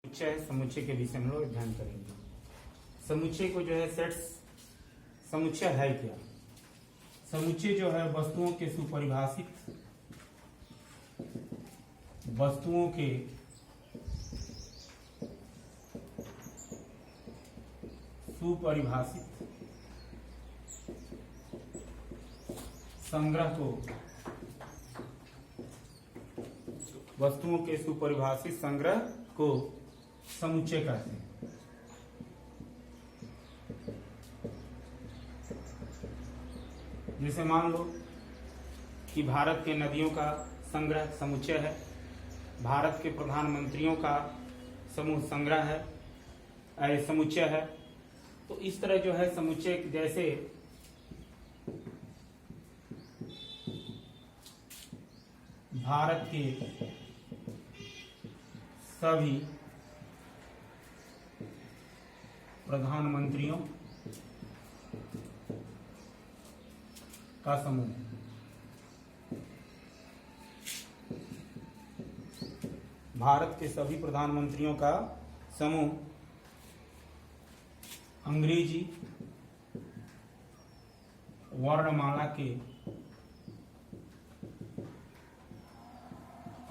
समुच्चय समुच्चय के विषय में हम लोग अध्ययन करेंगे। समुच्चय को जो है सेट्स, समुच्चय है क्या? समुच्चय जो है वस्तुओं के सुपरिभाषित संग्रह को समुच्चय कहते हैं। जैसे मान लो कि भारत के नदियों का संग्रह समुच्चय है, भारत के प्रधानमंत्रियों का समूह संग्रह है, समुच्चय है। तो इस तरह जो है समुच्चय, जैसे भारत के सभी प्रधानमंत्रियों का समूह, भारत के सभी प्रधानमंत्रियों का समूह अंग्रेजी वर्णमाला के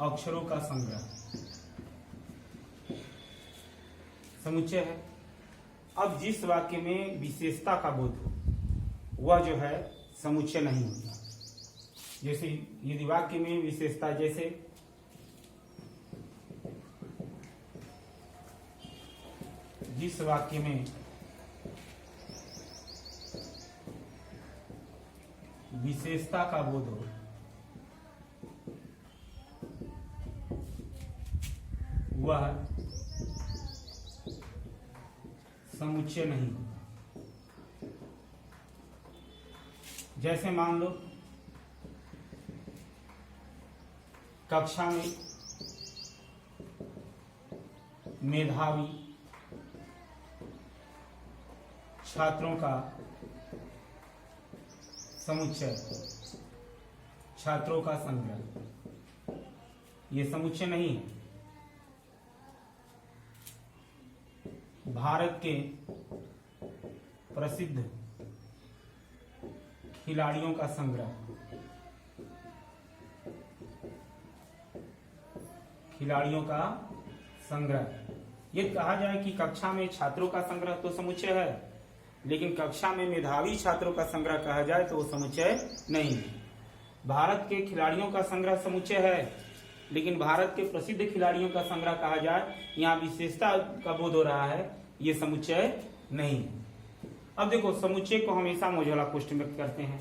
अक्षरों का संग्रह समुच्चय है। अब जिस वाक्य में विशेषता का बोध हो वह जो है समुच्चय नहीं होता। जैसे यदि वाक्य में विशेषता, जैसे जिस वाक्य में विशेषता का बोध हो वह समुच्चय नहीं होता। जैसे मान लो कक्षा में मेधावी छात्रों का समुच्चय, छात्रों का संग्रह, ये समुच्चय नहीं है। भारत के प्रसिद्ध खिलाड़ियों का संग्रह, खिलाड़ियों का संग्रह, ये कहा जाए कि कक्षा में छात्रों का संग्रह तो समुच्चय है, लेकिन कक्षा में मेधावी छात्रों का संग्रह कहा जाए तो वो समुच्चय नहीं है। भारत के खिलाड़ियों का संग्रह समुच्चय है, लेकिन भारत के प्रसिद्ध खिलाड़ियों का संग्रह कहा जाए, यहाँ विशेषता का बोध हो रहा है, ये समुच्चय नहीं है। अब देखो, समुच्चय को हमेशा मोजोला कोष्ठ में व्यक्त करते हैं।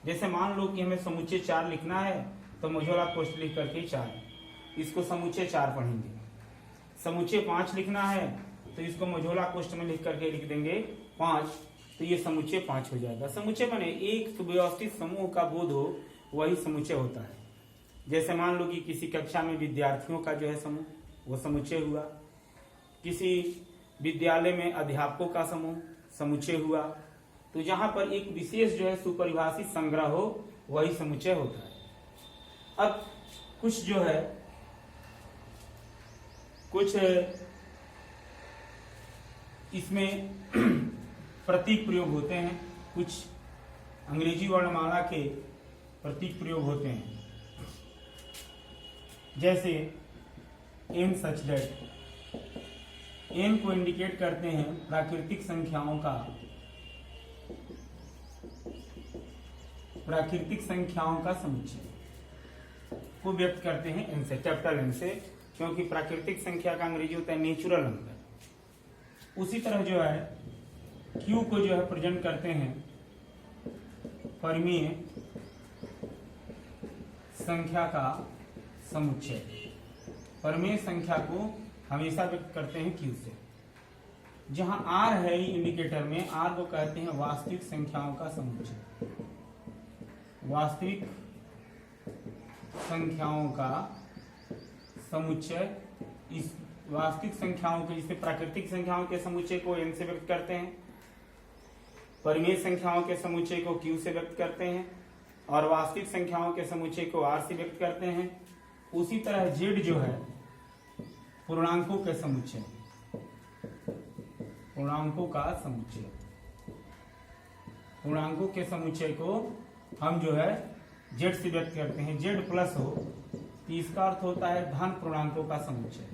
जैसे मान लो कि हमें समुच्चय 4 लिखना है तो मोजोला कोष्ठ लिख करके 4, इसको समुच्चय 4 पढ़ेंगे। समुच्चय 5 लिखना है तो इसको मोजोला कोष्ठ में लिख करके लिख देंगे 5, तो ये समुच्चय 5 हो जाएगा। समुच्चय माने एक सुव्यवस्थित समूह का बोध हो, वही समुच्चय होता है। जैसे मान लो कि किसी कक्षा में विद्यार्थियों का जो है समूह, वो समुच्चय हुआ। किसी विद्यालय में अध्यापकों का समूह, समुच्चय हुआ। तो जहां पर एक विशेष जो है सुपरिभाषित संग्रह हो, वही समुच्चय होता है। अब कुछ जो है, कुछ इसमें प्रतीक प्रयोग होते हैं, कुछ अंग्रेजी वर्णमाला के प्रतीक प्रयोग होते हैं। जैसे एन सच दैट, एन को इंडिकेट करते हैं प्राकृतिक संख्याओं का समुच्चय को व्यक्त करते हैं एन से, कैपिटल एन से, क्योंकि प्राकृतिक संख्या का अंग्रेजी होता है नेचुरल नंबर। उसी तरह जो है क्यू को जो है प्रेजेंट करते हैं परिमेय संख्या का समुच्चय। परिमेय संख्या को हमेशा व्यक्त करते हैं क्यू से। जहां आर है इंडिकेटर में, आर को कहते हैं वास्तविक संख्याओं का समुच्चय। वास्तविक संख्याओं का समुच्चय, इस वास्तविक संख्याओं के, जिसे प्राकृतिक संख्याओं के समुच्चय को एन से व्यक्त करते हैं, परिमेय संख्याओं के समुच्चय को क्यू से व्यक्त करते हैं, और वास्तविक संख्याओं के समुच्चय को आर से व्यक्त करते हैं। उसी तरह जेड जो है पूर्णांकों के समुच्चय, पूर्णांकों का समुच्चय। पूर्णांकों के समुच्चय को हम जो है z से व्यक्त करते हैं। z प्लस हो तो इसका अर्थ होता है धन पूर्णांकों का समुच्चय।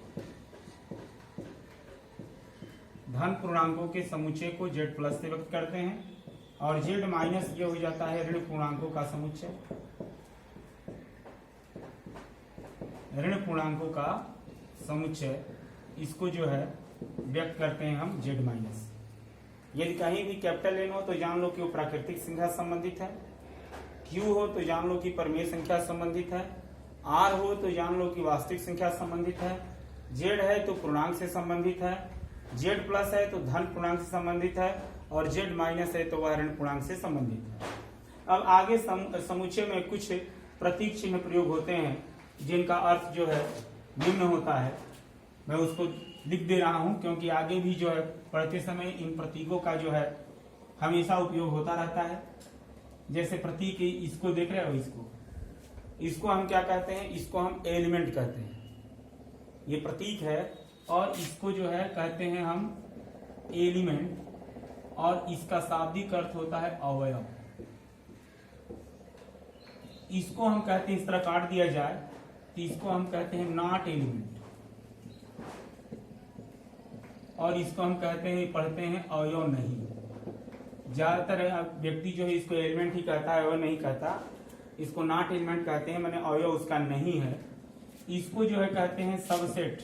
धन पूर्णांकों के समुच्चय को z प्लस से व्यक्त करते हैं और z माइनस ये हो जाता है ऋण पूर्णांकों का समुच्चय। ऋण पूर्णांकों का समुच्चय इसको जो है व्यक्त करते हैं हम z माइनस। यदि कहीं भी कैपिटल एन हो तो जान लो कि वो प्राकृतिक संख्या संबंधित है, Q हो तो जान लो कि परमेय संख्या संबंधित है, R हो तो जान लो कि वास्तविक संख्या संबंधित है, Z है तो पूर्णांक से संबंधित है, Z प्लस है तो धन पूर्णांक से संबंधित है और Z माइनस है तो वह ऋण पूर्णांक से संबंधित है। अब आगे समुच्चय में कुछ प्रतीक चिन्ह प्रयोग होते हैं जिनका अर्थ जो है निम्न होता है। मैं उसको लिख दे रहा हूं क्योंकि आगे भी जो है पढ़ते समय इन प्रतीकों का जो है हमेशा उपयोग होता रहता है। जैसे प्रतीक इसको देख रहे हो, इसको हम क्या कहते हैं, इसको हम एलिमेंट कहते हैं। ये प्रतीक है और इसको जो है कहते हैं हम एलिमेंट और इसका शाब्दिक अर्थ होता है अवयव। इसको हम कहते हैं, इस तरह काट दिया जाए तो इसको हम कहते हैं नॉट एलिमेंट और इसको हम कहते हैं पढ़ते हैं अवयव नहीं। ज्यादातर व्यक्ति जो है इसको एलिमेंट ही कहता है, अवयव नहीं कहता। इसको नॉट एलिमेंट कहते हैं, माने अवयव उसका नहीं है। इसको जो है कहते हैं सबसेट,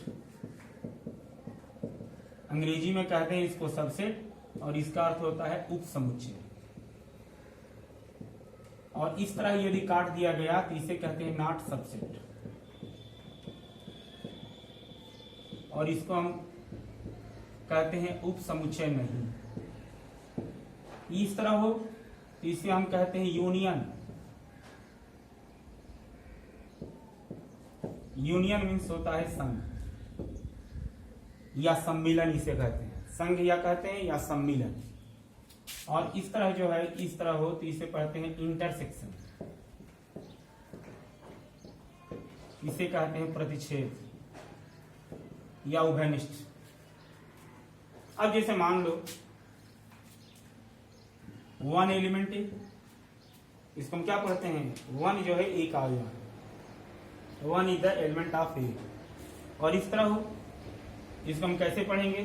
अंग्रेजी में कहते हैं इसको सबसेट और इसका अर्थ होता है उप समुच्चय। और इस तरह यदि काट दिया गया तो इसे कहते हैं नॉट सबसेट और इसको हम कहते हैं उप समुच्चय नहीं। इस तरह हो तो इसे हम कहते हैं यूनियन। यूनियन मीन्स होता है संघ या सम्मिलन, इसे कहते हैं संघ या कहते हैं या सम्मिलन। और इस तरह जो है इस तरह हो तो इसे कहते हैं इंटरसेक्शन, इसे कहते हैं प्रतिच्छेद या उभयनिष्ठ। अब जैसे मान लो वन एलिमेंट है, इसको हम क्या पढ़ते हैं, वन जो है एक अवयव है, one is the element of A. और इस तरह हो इसको हम कैसे पढ़ेंगे,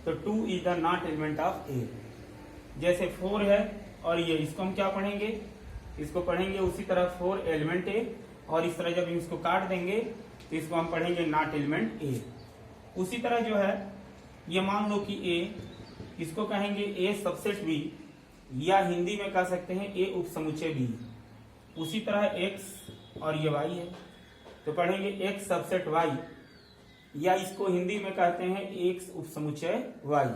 तो two is the not element of A. जैसे फोर है और ये, इसको हम क्या पढ़ेंगे, इसको पढ़ेंगे उसी तरह फोर एलिमेंट ए और इस तरह जब इसको काट देंगे तो इसको हम पढ़ेंगे नॉट एलिमेंट ए। उसी तरह जो है ये मान लो कि ए, इसको कहेंगे ए सबसेट बी या हिंदी में कह सकते हैं ए उप समुच्चय बी। उसी तरह एक्स और ये वाई है तो पढ़ेंगे एक्स सबसेट वाई या इसको हिंदी में कहते हैं एक्स उप समुच्चय वाई।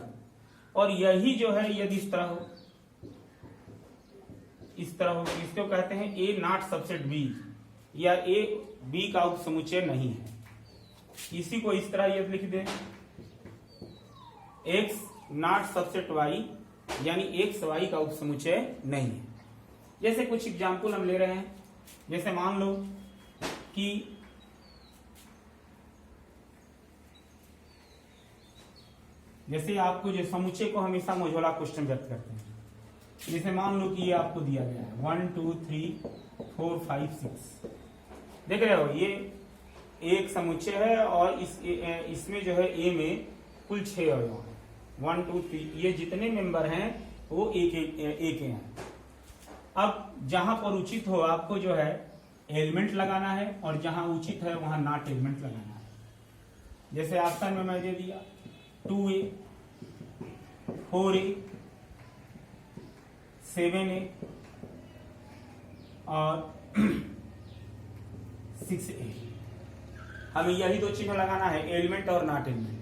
और यही जो है यदि इस तरह हो, इस तरह हो इसको कहते हैं ए नॉट सबसेट बी या ए बी का उप समुच्चय नहीं है। इसी को इस तरह यदि लिख दें एक्स नॉट सबसेट वाई यानी एक्स वाई का उप समुच्चय नहीं है। जैसे कुछ एग्जाम्पल हम ले रहे हैं, जैसे मान लो कि जैसे आपको जो समुच्चय को हमेशा मोझोला क्वेश्चन व्यक्त करते हैं। जैसे मान लो कि ये आपको दिया गया है 1 2 3 4 5 6, देख रहे हो ये एक समुच्चय है और इसमें जो है ए में कुल 6 अवयव हैं, 1 2 3, ये जितने मेंबर हैं वो एक हैं। अब जहां पर उचित हो आपको जो है एलिमेंट लगाना है और जहां उचित है वहां नॉट एलिमेंट लगाना है। जैसे ऑप्शन में मैं दे दिया 2a 4a 7a और 6a। हमें यही दो चिन्ह लगाना है, एलिमेंट और नॉट एलिमेंट।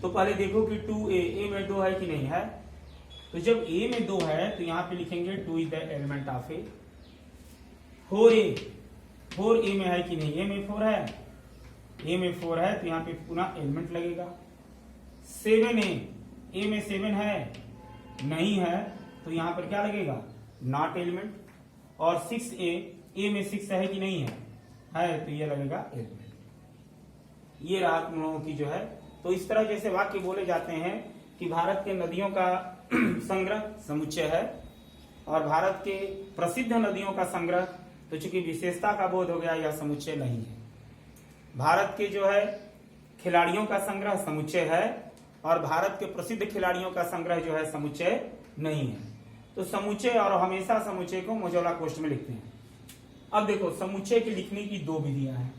तो पहले देखो कि 2a, ए में 2 है कि नहीं है। तो जब a में 2 है तो यहां पे लिखेंगे 2 is the element of A. 4a में है कि नहीं, a में 4 है, a में 4 है तो यहां पे पुनः एलिमेंट लगेगा। 7a, a में 7 है नहीं है तो यहां पर क्या लगेगा, नॉट एलिमेंट। और 6a, a में 6 है कि नहीं है तो ये लगेगा एलिमेंट। ये रहा तुम लोगों की जो है। तो इस तरह जैसे वाक्य बोले जाते हैं कि भारत के नदियों का संग्रह समुच्चय है, और भारत के प्रसिद्ध नदियों का संग्रह, तो चूंकि विशेषता का बोध हो गया, यह समुच्चय नहीं है। भारत के जो है खिलाड़ियों का संग्रह समुच्चय है, और भारत के प्रसिद्ध खिलाड़ियों का संग्रह जो है समुच्चय नहीं है। तो समुच्चय और हमेशा समुच्चय को मझौला कोष्ठ में लिखते हैं। अब देखो, समुच्चय के लिखने की दो विधियां हैं।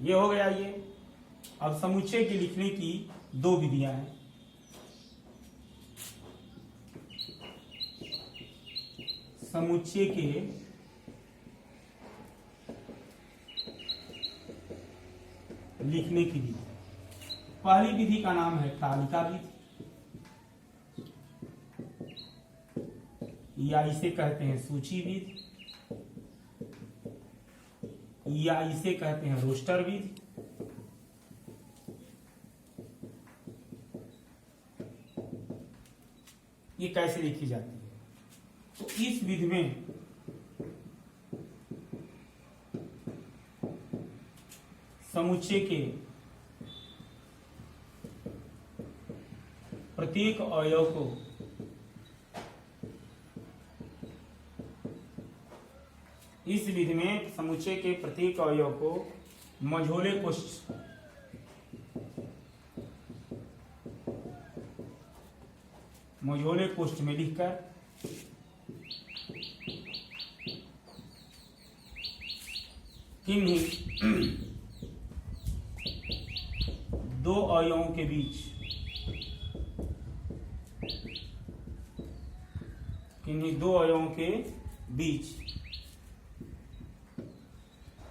ये हो गया ये। अब समुच्चय के लिखने की दो विधियां हैं। समुच्चय के लिखने की विधि, पहली विधि का नाम है तालिका विधि, या इसे कहते हैं सूची विधि, या इसे कहते हैं रोस्टर विधि। ये कैसे लिखी जाती है? तो इस विधि में समुच्चय के प्रत्येक अवयव को इस विधि में समुच्चय के प्रत्येक अवयव को मझोले कोष्ठ में लिखकर किन्हीं दो अवयवों के बीच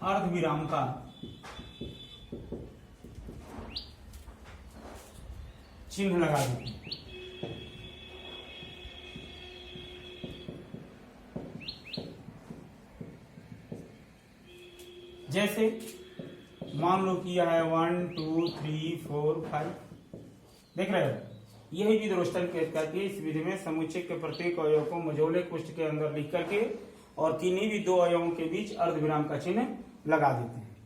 अर्धविराम का चिन्ह लगा देते हैं। जैसे मान लो कि यह है 1 2 3 4 5, देख रहे हो? यही विधि रोस्टर कहती है। इस विधि में समुच्चय के प्रत्येक अवयव को मझौले कोष्ठ के अंदर लिख करके और किन्हीं भी दो अवयवों के बीच अर्धविराम का चिन्ह लगा देते हैं।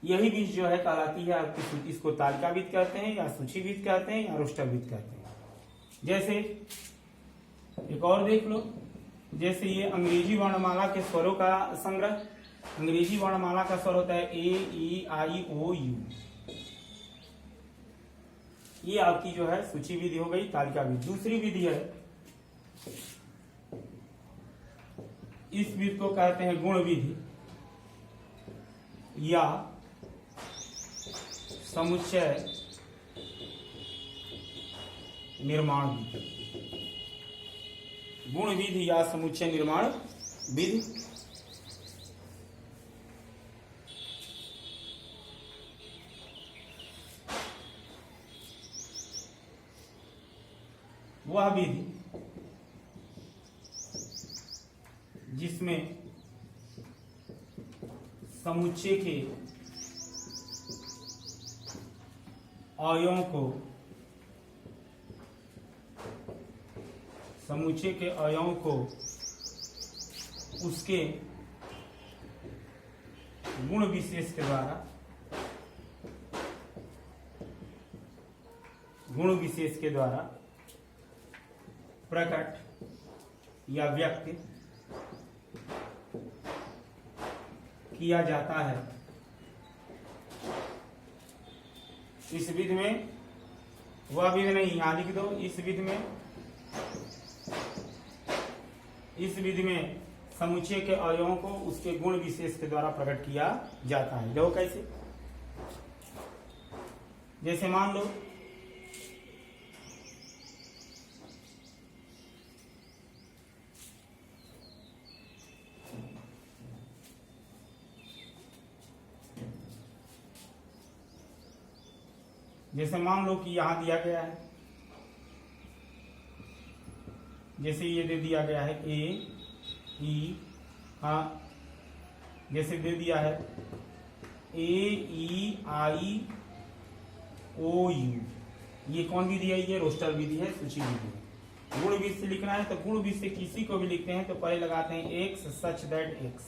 यही विधि जो है कहलाती है आपकी, इसको तालिका विधि कहते हैं, या सूची विधि कहते हैं, या रोस्टर विधि कहते हैं। जैसे एक और देख लो, जैसे ये अंग्रेजी वर्णमाला के स्वरों का संग्रह। अंग्रेजी वर्णमाला का स्वर होता है A-E-I-O-U। ये आपकी जो है सूची विधि हो गई, तालिका विधि। दूसरी विधि है, इस विधि को कहते हैं गुण विधि या समुच्चय निर्माण विधि। गुण विधि या समुच्चय निर्माण विधि। वह विधि जिसमें समुच्चय के अवयवों को उसके गुण विशेष के द्वारा प्रकट या व्यक्त किया जाता है। इस विधि में वह विधि नहीं, यहां लिख दो। इस विधि में समुच्चय के अवयवों को उसके गुण विशेष के द्वारा प्रकट किया जाता है। देखो कैसे, जैसे मान लो कि यहां दिया गया है, जैसे ये दे दिया गया है A-E, जैसे दे दिया है A-E-I-O-U। ये कौन विधि है? ये रोस्टर विधि है, सूची विधि है। गुण विधि से लिखना है तो गुण विधि से किसी को भी लिखते हैं तो पहले लगाते हैं एक्स सच दैट एक्स।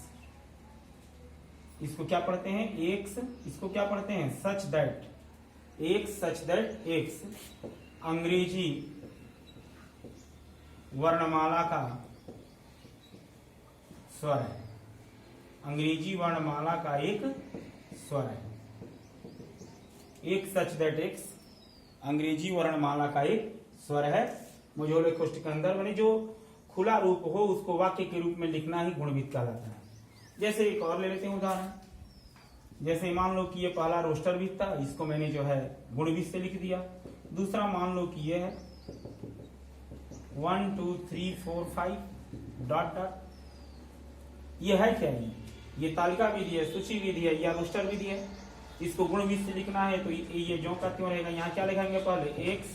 इसको क्या पढ़ते हैं? एक्स। इसको क्या पढ़ते हैं? Such that x, such that x. अंग्रेजी वर्णमाला का स्वर है। अंग्रेजी वर्णमाला का एक स्वर है। एक सच दैट एक्स अंग्रेजी वर्णमाला का एक स्वर है। मझोले कोष्ठक के अंदर मैंने जो खुला रूप हो उसको वाक्य के रूप में लिखना ही गुणवित कहलाता है। जैसे एक और ले लेते हैं उदाहरण। जैसे मान लो कि ये पहला रोस्टर विध था, इसको मैंने जो है गुणवित से लिख दिया। दूसरा मान लो कि ये है 1 2 3 4 5 डॉट डॉट। ये है क्या? ये तालिका विधि है, सूची विधि है या रोस्टर विधि है। इसको गुणवित से लिखना है तो ये जो का त्यों रहेगा। यहाँ क्या लिखेंगे? पहले एक्स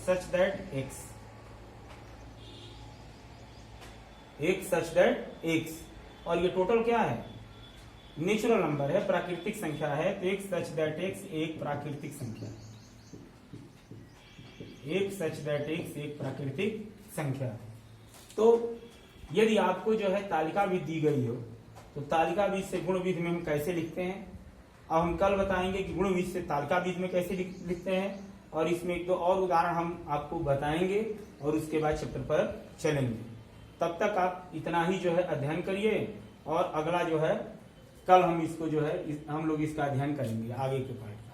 सच दैट एक्स, एक सच दैट एक्स। और ये टोटल क्या है? नेचुरल नंबर है, प्राकृतिक संख्या है। तो एक सच दैट एक्स एक प्राकृतिक संख्या, एक सच दैट एक्स एक प्राकृतिक संख्या। तो यदि आपको जो है तालिका विधि दी गई हो तो तालिका विधि से गुण विधि में हम कैसे लिखते हैं। अब हम कल बताएंगे कि गुण विधि से तालिका विधि में कैसे लिखते हैं, और इसमें एक दो और उदाहरण हम आपको बताएंगे और उसके बाद चैप्टर पर चलेंगे। तब तक आप इतना ही जो है अध्ययन करिए, और अगला जो है कल हम इसको जो है हम लोग इसका अध्ययन करेंगे आगे के पाठ।